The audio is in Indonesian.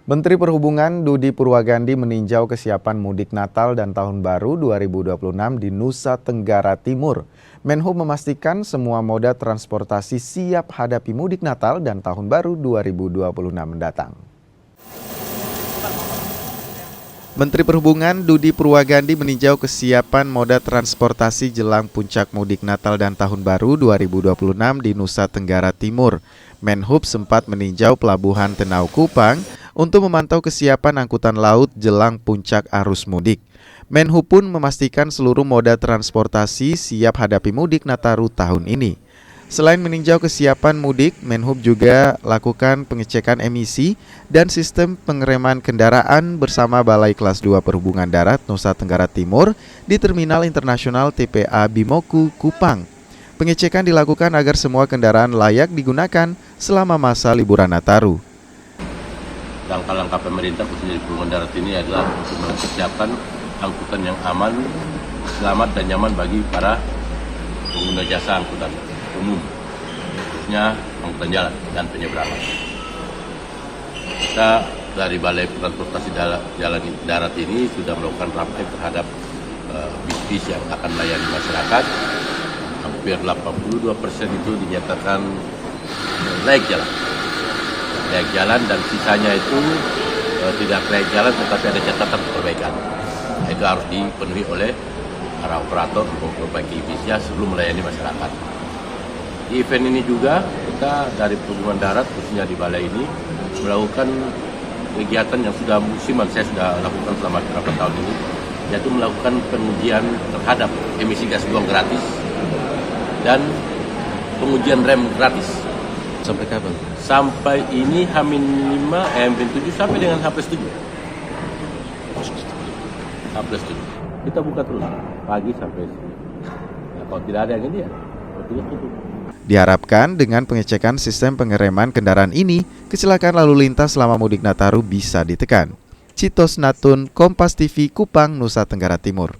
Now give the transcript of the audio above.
Menteri Perhubungan Dudi Purwagandi meninjau kesiapan mudik Natal dan Tahun Baru 2026 di Nusa Tenggara Timur. Menhub memastikan semua moda transportasi siap hadapi mudik Natal dan Tahun Baru 2026 mendatang. Menteri Perhubungan Dudi Purwagandi meninjau kesiapan moda transportasi jelang puncak mudik Natal dan Tahun Baru 2026 di Nusa Tenggara Timur. Menhub sempat meninjau Pelabuhan Tenau Kupang untuk memantau kesiapan angkutan laut jelang puncak arus mudik. Menhub pun memastikan seluruh moda transportasi siap hadapi mudik Nataru tahun ini. Selain meninjau kesiapan mudik, Menhub juga lakukan pengecekan emisi dan sistem pengereman kendaraan bersama Balai Kelas 2 Perhubungan Darat Nusa Tenggara Timur di Terminal Internasional TPA Bimoku, Kupang. Pengecekan dilakukan agar semua kendaraan layak digunakan selama masa liburan Nataru. Langkah-langkah pemerintah khususnya di Perhubungan Darat ini adalah untuk mempersiapkan angkutan yang aman, selamat dan nyaman bagi para pengguna jasa angkutan umum, khususnya angkutan jalan dan penyeberangan. Kita dari Balai Transportasi Jalan Darat ini sudah melakukan praktek terhadap bis-bis yang akan melayani masyarakat. Hampir 82% itu dinyatakan layak jalan dan sisanya itu tidak layak jalan tetapi ada catatan perbaikan. Itu harus dipenuhi oleh para operator untuk memperbaiki bisnya sebelum melayani masyarakat. Di event ini juga kita dari Perhubungan Darat khususnya di balai ini melakukan kegiatan yang sudah musiman saya sudah lakukan selama beberapa tahun ini, yaitu melakukan pengujian terhadap emisi gas buang gratis dan pengujian rem gratis. Sampai kapan? Sampai ini H-5, H-7 sampai dengan H+7. H+7. Kita buka terus pagi sampai nah, kalau tidak ada yang ini ya tidak tutup. Diharapkan dengan pengecekan sistem pengereman kendaraan ini, kecelakaan lalu lintas selama mudik Nataru bisa ditekan. Citos Natun, Kompas TV, Kupang, Nusa Tenggara Timur.